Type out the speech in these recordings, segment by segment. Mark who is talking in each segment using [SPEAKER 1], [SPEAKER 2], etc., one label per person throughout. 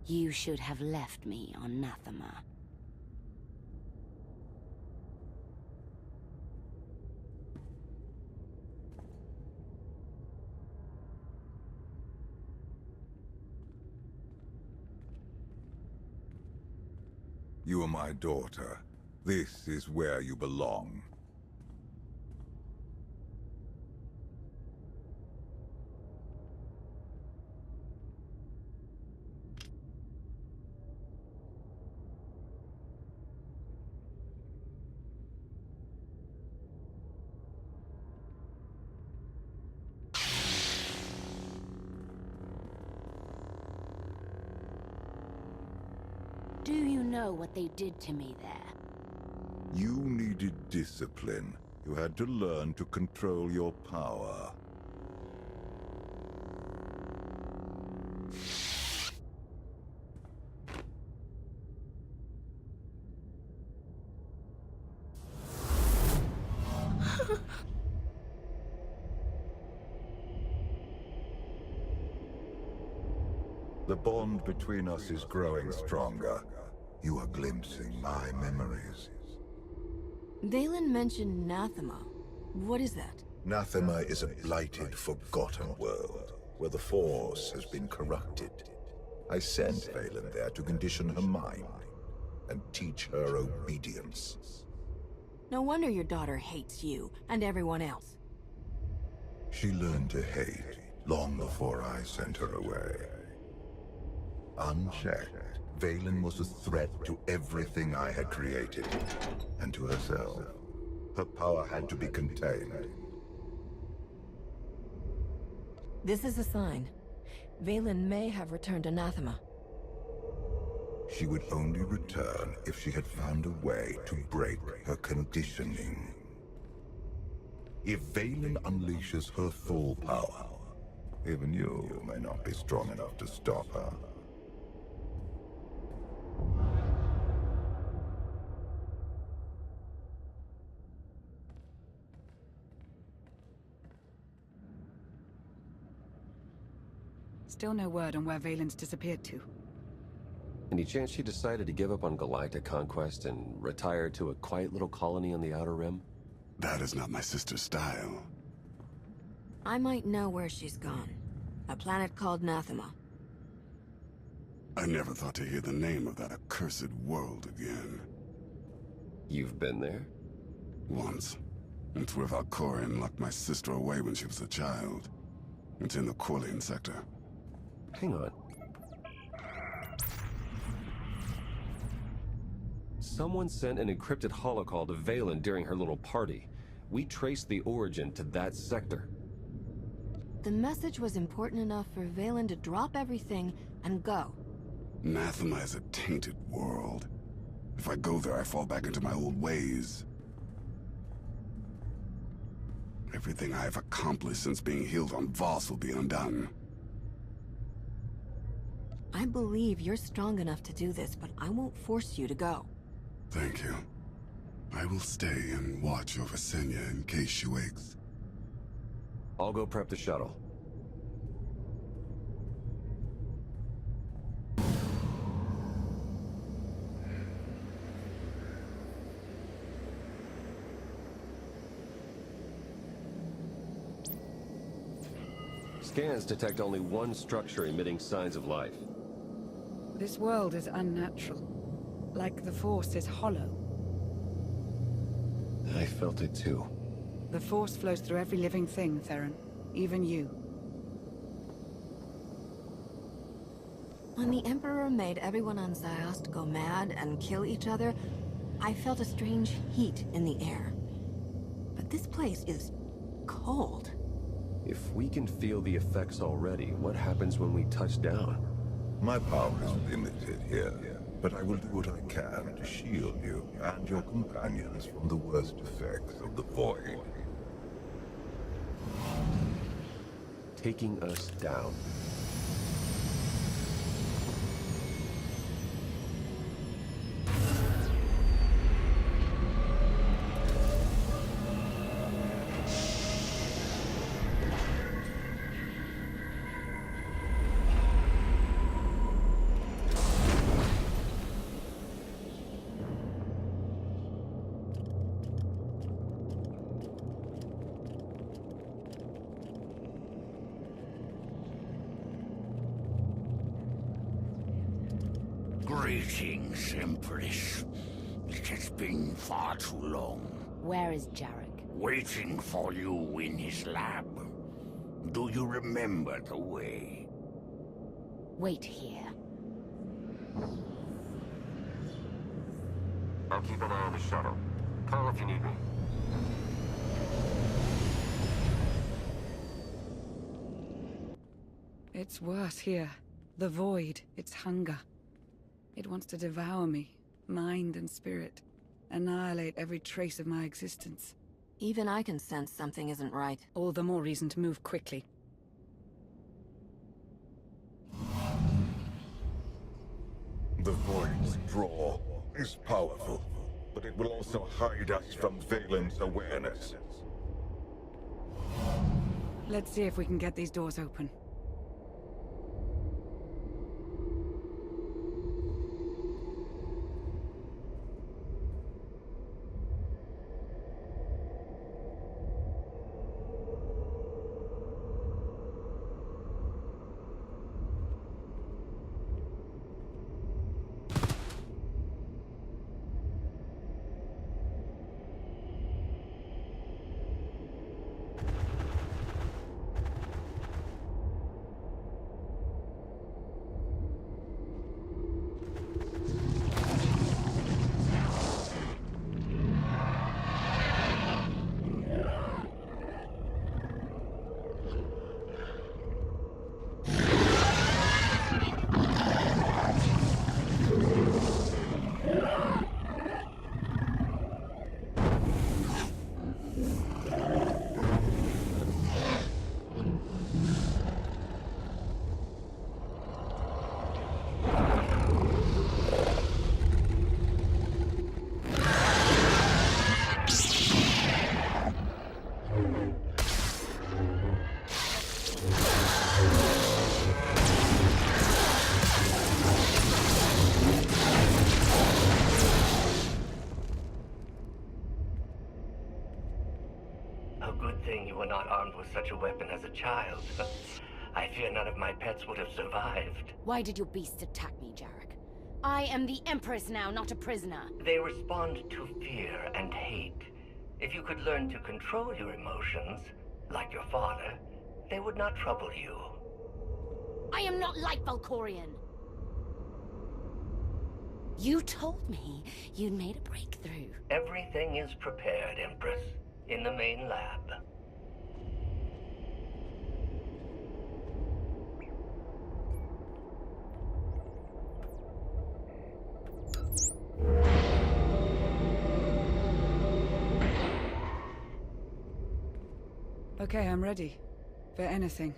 [SPEAKER 1] You should have left me on Nathema.
[SPEAKER 2] You are my daughter. This is where you belong.
[SPEAKER 1] Do you know what they did to me there?
[SPEAKER 2] You needed discipline. You had to learn to control your power. The bond between us is growing stronger. You are glimpsing my memories.
[SPEAKER 3] Valen mentioned Nathema. What is that?
[SPEAKER 4] Nathema is a blighted, forgotten world, where the Force has been corrupted. I sent Valen there to condition her mind, and teach her obedience.
[SPEAKER 3] No wonder your daughter hates you, and everyone else.
[SPEAKER 2] She learned to hate long before I sent her away. Unchecked, Valen was a threat to everything I had created, and to herself. Her power had to be contained.
[SPEAKER 3] This is a sign. Valen may have returned Anathema.
[SPEAKER 2] She would only return if she had found a way to break her conditioning. If Valen unleashes her full power, even you may not be strong enough to stop her.
[SPEAKER 5] Still no word on where Valen's disappeared to.
[SPEAKER 6] Any chance she decided to give up on galactic conquest and retire to a quiet little colony on the Outer Rim?
[SPEAKER 7] That is not my sister's style.
[SPEAKER 3] I might know where she's gone. A planet called Nathema.
[SPEAKER 7] I never thought to hear the name of that accursed world again.
[SPEAKER 6] You've been there?
[SPEAKER 7] Once. It's where Valkorion locked my sister away when she was a child. It's in the Corlean sector.
[SPEAKER 6] Hang on. Someone sent an encrypted holocall to Valen during her little party. We traced the origin to that sector.
[SPEAKER 3] The message was important enough for Valen to drop everything and go.
[SPEAKER 7] Nathema is a tainted world. If I go there, I fall back into my old ways. Everything I have accomplished since being healed on Voss will be undone.
[SPEAKER 3] I believe you're strong enough to do this, but I won't force you to go.
[SPEAKER 7] Thank you. I will stay and watch over Senya in case she wakes.
[SPEAKER 6] I'll go prep the shuttle. Scans detect only one structure emitting signs of life.
[SPEAKER 5] This world is unnatural. Like the Force is hollow.
[SPEAKER 6] I felt it too.
[SPEAKER 5] The Force flows through every living thing, Theron. Even you.
[SPEAKER 3] When the Emperor made everyone on Ziost go mad and kill each other, I felt a strange heat in the air. But this place is cold.
[SPEAKER 6] If we can feel the effects already, what happens when we touch down?
[SPEAKER 2] My power is limited here, but I will do what I can to shield you and your companions from the worst effects of the Void.
[SPEAKER 6] Taking us down.
[SPEAKER 8] Greetings, Empress. It has been far too long.
[SPEAKER 1] Where is Jarek?
[SPEAKER 8] Waiting for you in his lab. Do you remember the way?
[SPEAKER 1] Wait here.
[SPEAKER 6] I'll keep an eye on the shuttle. Call if you need me.
[SPEAKER 5] It's worse here. The void, its hunger. It wants to devour me, mind and spirit. Annihilate every trace of my existence.
[SPEAKER 3] Even I can sense something isn't right.
[SPEAKER 5] All the more reason to move quickly.
[SPEAKER 2] The Void's draw is powerful, but it will also hide us from Valen's awareness.
[SPEAKER 5] Let's see if we can get these doors open.
[SPEAKER 9] You were not armed with such a weapon as a child. I fear none of my pets would have survived.
[SPEAKER 1] Why did your beasts attack me, Jarek? I am the Empress now, not a prisoner.
[SPEAKER 9] They respond to fear and hate. If you could learn to control your emotions, like your father, they would not trouble you.
[SPEAKER 1] I am not like Valkorion. You told me you'd made a breakthrough.
[SPEAKER 9] Everything is prepared, Empress, in the main lab.
[SPEAKER 5] Okay, I'm ready. For anything.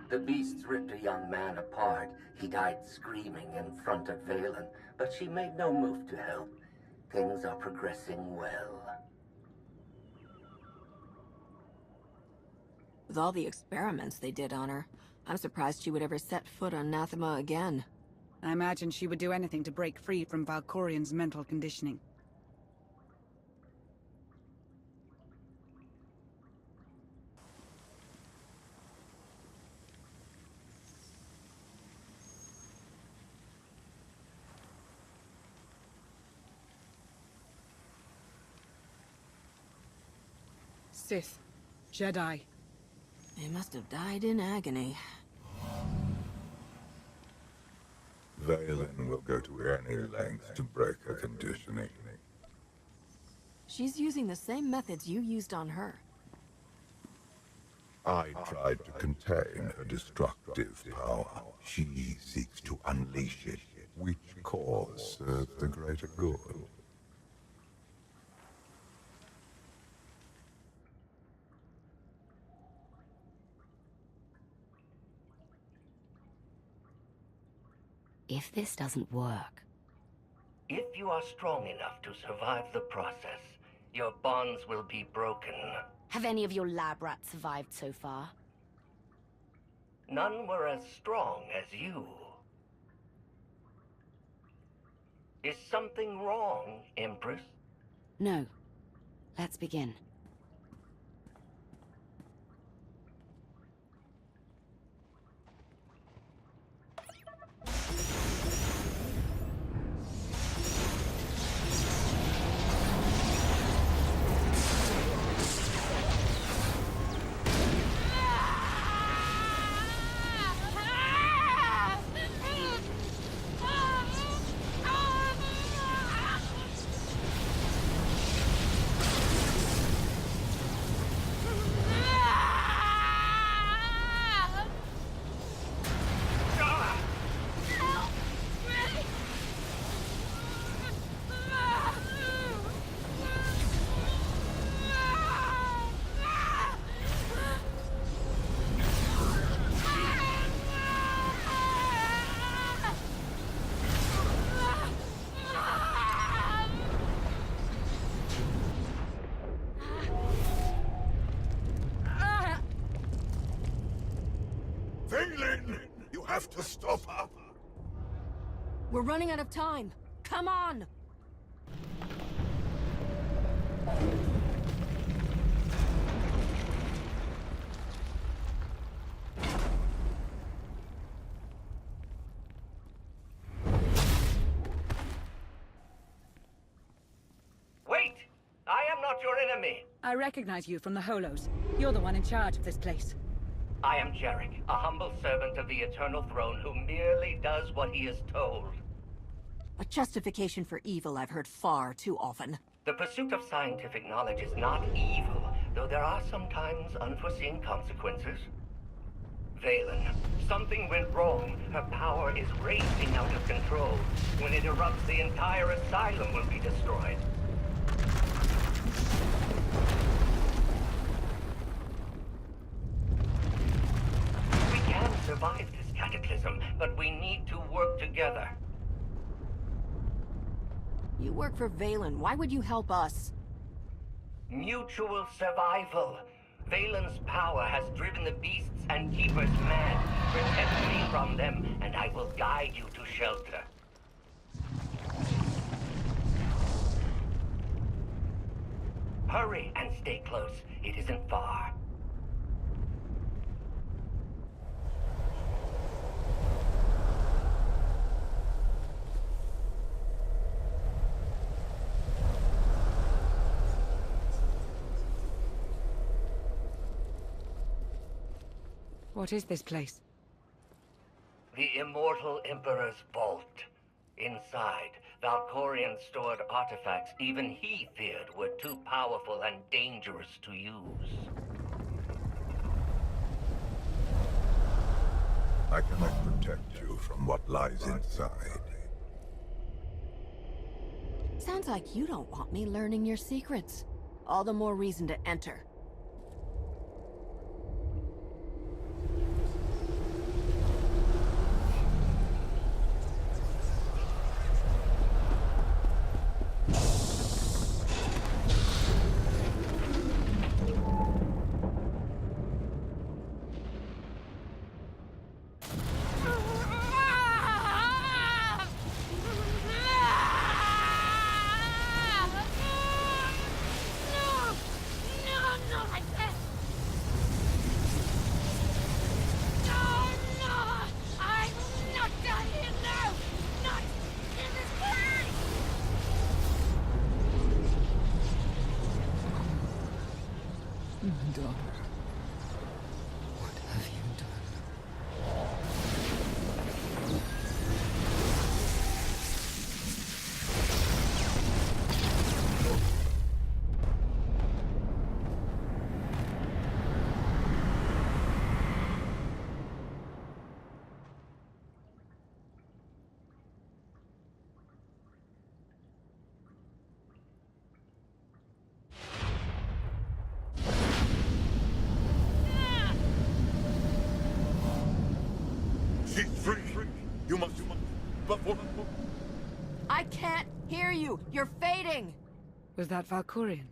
[SPEAKER 9] The beasts ripped a young man apart. He died screaming in front of Valen, but she made no move to help. Things are progressing well.
[SPEAKER 3] With all the experiments they did on her, I'm surprised she would ever set foot on Nathema again.
[SPEAKER 5] I imagine she would do anything to break free from Valkorion's mental conditioning. Sith. Jedi.
[SPEAKER 3] They must have died in agony.
[SPEAKER 2] Valen will go to any length to break her conditioning.
[SPEAKER 3] She's using the same methods you used on her.
[SPEAKER 2] I tried to contain her destructive power. She seeks to unleash it. Which cause serves the greater good?
[SPEAKER 1] If this doesn't work...
[SPEAKER 9] If you are strong enough to survive the process, your bonds will be broken.
[SPEAKER 1] Have any of your lab rats survived so far?
[SPEAKER 9] None were as strong as you. Is something wrong, Empress?
[SPEAKER 1] No. Let's begin.
[SPEAKER 4] Vaylin! You have to stop her!
[SPEAKER 3] We're running out of time. Come on!
[SPEAKER 9] Wait! I am not your enemy!
[SPEAKER 5] I recognize you from the Holos. You're the one in charge of this place.
[SPEAKER 9] I am Jarek, a humble servant of the Eternal Throne who merely does what he is told.
[SPEAKER 3] A justification for evil I've heard far too often.
[SPEAKER 9] The pursuit of scientific knowledge is not evil, though there are sometimes unforeseen consequences. Vaylin, something went wrong. Her power is racing out of control. When it erupts, the entire asylum will be destroyed. We can survive this cataclysm, but we need to work together.
[SPEAKER 3] You work for Vaylin. Why would you help us?
[SPEAKER 9] Mutual survival. Vaylin's power has driven the beasts and keepers mad. Protect me from them, and I will guide you to shelter. Hurry and stay close. It isn't far.
[SPEAKER 5] What is this place?
[SPEAKER 9] The Immortal Emperor's vault. Inside, Valkorion stored artifacts even he feared were too powerful and dangerous to use.
[SPEAKER 2] I cannot protect you from what lies inside.
[SPEAKER 3] Sounds like you don't want me learning your secrets. All the more reason to enter.
[SPEAKER 5] Daughter, what have you done?
[SPEAKER 4] She's free! You must... But what...
[SPEAKER 3] I can't hear you! You're fading!
[SPEAKER 5] Was that Valkorion?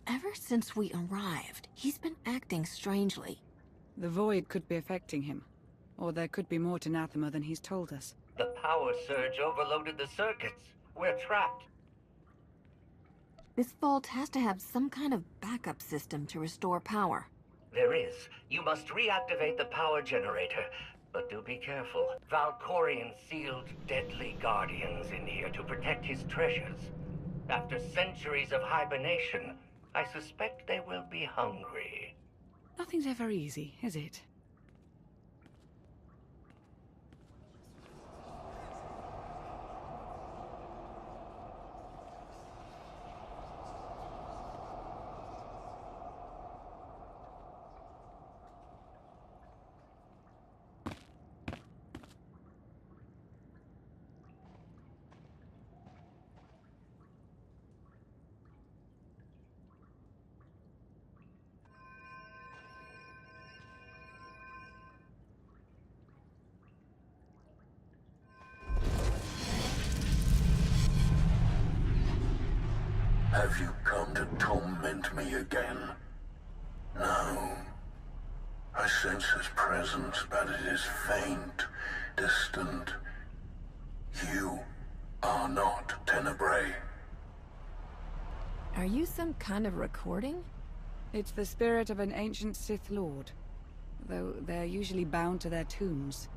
[SPEAKER 3] Ever since we arrived, he's been acting strangely.
[SPEAKER 5] The void could be affecting him. Or there could be more to Nathema than he's told us.
[SPEAKER 9] The power surge overloaded the circuits. We're trapped.
[SPEAKER 3] This vault has to have some kind of backup system to restore power.
[SPEAKER 9] There is. You must reactivate the power generator. But do be careful. Valkorion sealed deadly guardians in here to protect his treasures. After centuries of hibernation, I suspect they will be hungry.
[SPEAKER 5] Nothing's ever easy, is it?
[SPEAKER 8] Have you come to torment me again? No. I sense his presence, but it is faint, distant. You are not Tenebrae.
[SPEAKER 3] Are you some kind of recording?
[SPEAKER 5] It's the spirit of an ancient Sith Lord. Though they're usually bound to their tombs.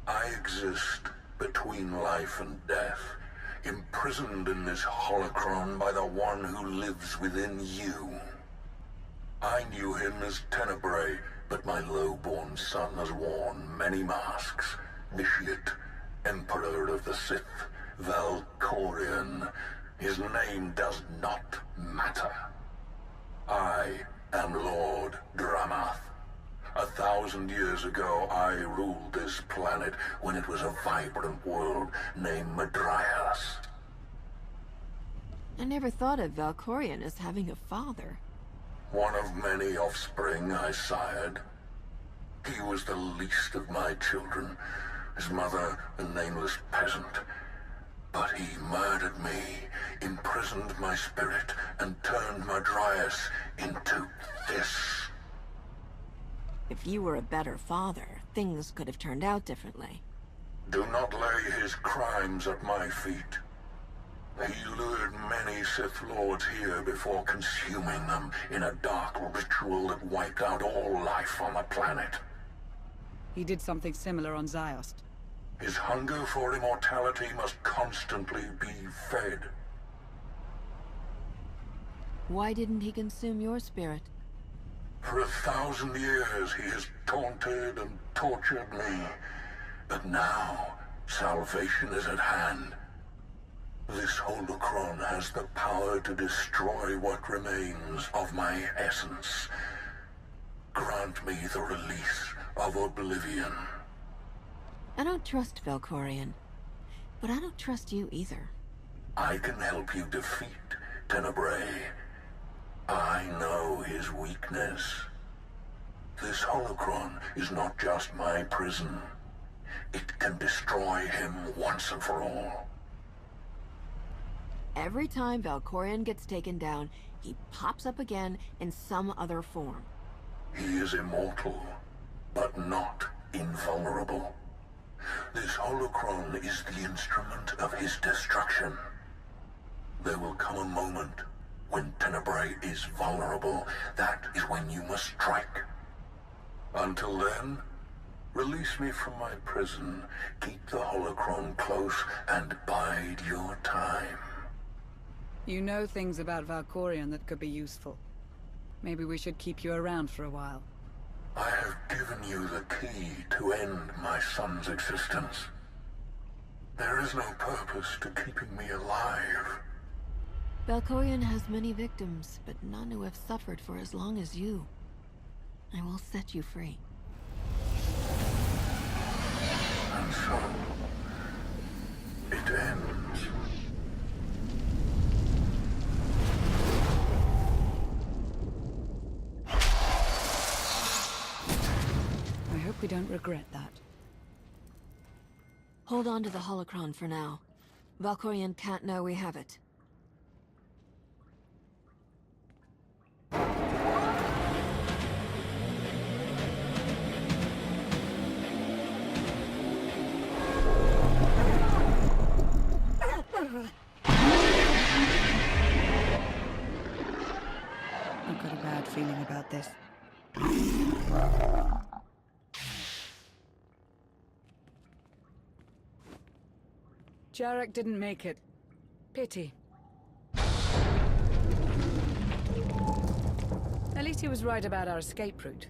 [SPEAKER 8] I exist between life and death, imprisoned in this holocron by the one who lives within you. I knew him as Tenebrae, but my low-born son has worn many masks. Initiate, Emperor of the Sith, Valkorion. His name does not matter. I am Lord Dramath. 1,000 years ago, I ruled this planet when it was a vibrant world named Madrias.
[SPEAKER 3] I never thought of Valkorion as having a father.
[SPEAKER 8] One of many offspring I sired. He was the least of my children. His mother, a nameless peasant. But he murdered me, imprisoned my spirit, and turned Madrias into this.
[SPEAKER 3] If you were a better father, things could have turned out differently.
[SPEAKER 8] Do not lay his crimes at my feet. He lured many Sith Lords here before consuming them in a dark ritual that wiped out all life on the planet.
[SPEAKER 5] He did something similar on Ziost.
[SPEAKER 8] His hunger for immortality must constantly be fed.
[SPEAKER 3] Why didn't he consume your spirit?
[SPEAKER 8] For 1,000 years he has taunted and tortured me. But now, salvation is at hand. This holocron has the power to destroy what remains of my essence. Grant me the release of oblivion.
[SPEAKER 3] I don't trust Valkorion, but I don't trust you either.
[SPEAKER 8] I can help you defeat Tenebrae. I know his weakness. This holocron is not just my prison. It can destroy him once and for all.
[SPEAKER 3] Every time Valkorion gets taken down, he pops up again in some other form.
[SPEAKER 8] He is immortal, but not invulnerable. This holocron is the instrument of his destruction. There will come a moment when Tenebrae is vulnerable. That is when you must strike. Until then, release me from my prison, keep the holocron close, and bide your time.
[SPEAKER 5] You know things about Valkorion that could be useful. Maybe we should keep you around for a while.
[SPEAKER 8] I have given you the key to end my son's existence. There is no purpose to keeping me alive.
[SPEAKER 3] Valkorion has many victims, but none who have suffered for as long as you. I will set you free.
[SPEAKER 8] And so, it ends.
[SPEAKER 5] I hope we don't regret that.
[SPEAKER 3] Hold on to the holocron for now. Valkorion can't know we have it.
[SPEAKER 5] bad feeling about this. Jarek didn't make it. Pity. At least he was right about our escape route.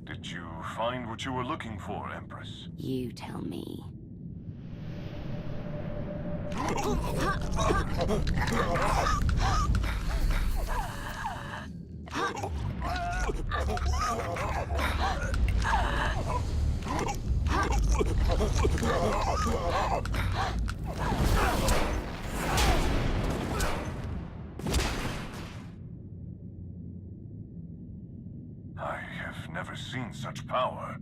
[SPEAKER 10] Did you find what you were looking for, Empress?
[SPEAKER 1] You tell me.
[SPEAKER 10] I have never seen such power.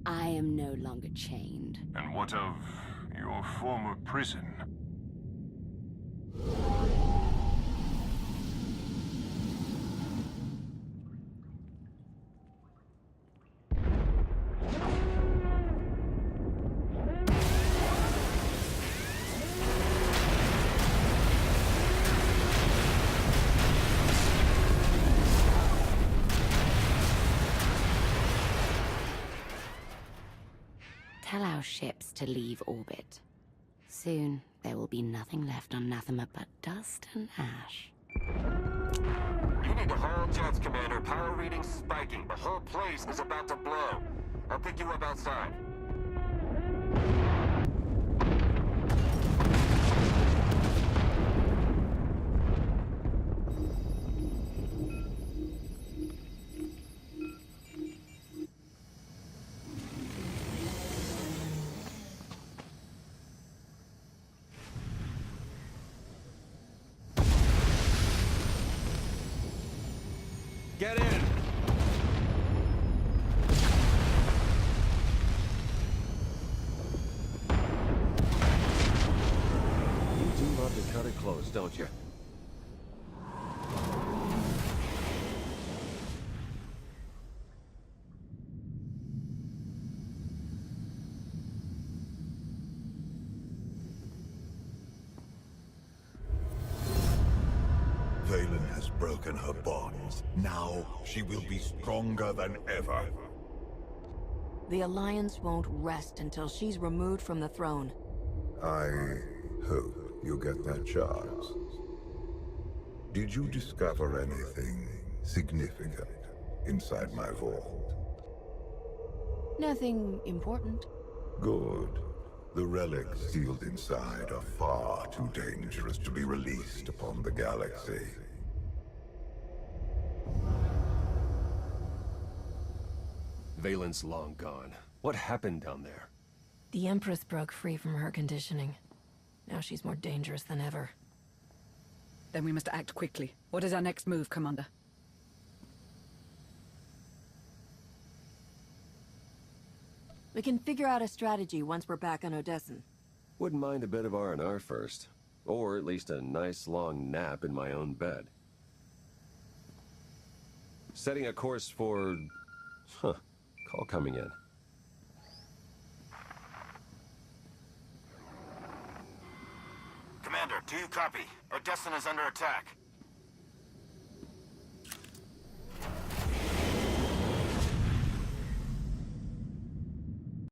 [SPEAKER 1] I am no longer chained.
[SPEAKER 10] And what of your former prison?
[SPEAKER 1] Tell our ships to leave orbit. Soon, there will be nothing left on Nathema but dust and ash.
[SPEAKER 11] You need to hold jets, Commander. Power readings spiking. The whole place is about to blow. I'll pick you up outside.
[SPEAKER 6] Get in! You do love to cut it close, don't you?
[SPEAKER 2] Valen has broken her bonds. Now she will be stronger than ever.
[SPEAKER 3] The Alliance won't rest until she's removed from the throne.
[SPEAKER 2] I hope you get that chance. Did you discover anything significant inside my vault?
[SPEAKER 3] Nothing important.
[SPEAKER 2] Good. The relics sealed inside are far too dangerous to be released upon the galaxy.
[SPEAKER 6] Valen's long gone. What happened down there?
[SPEAKER 3] The Empress broke free from her conditioning. Now she's more dangerous than ever.
[SPEAKER 5] Then we must act quickly. What is our next move, Commander?
[SPEAKER 3] We can figure out a strategy once we're back on Odessen.
[SPEAKER 6] Wouldn't mind a bit of R&R first. Or at least a nice long nap in my own bed. Setting a course for... Call coming in.
[SPEAKER 11] Commander, do you copy? Odessen is under attack.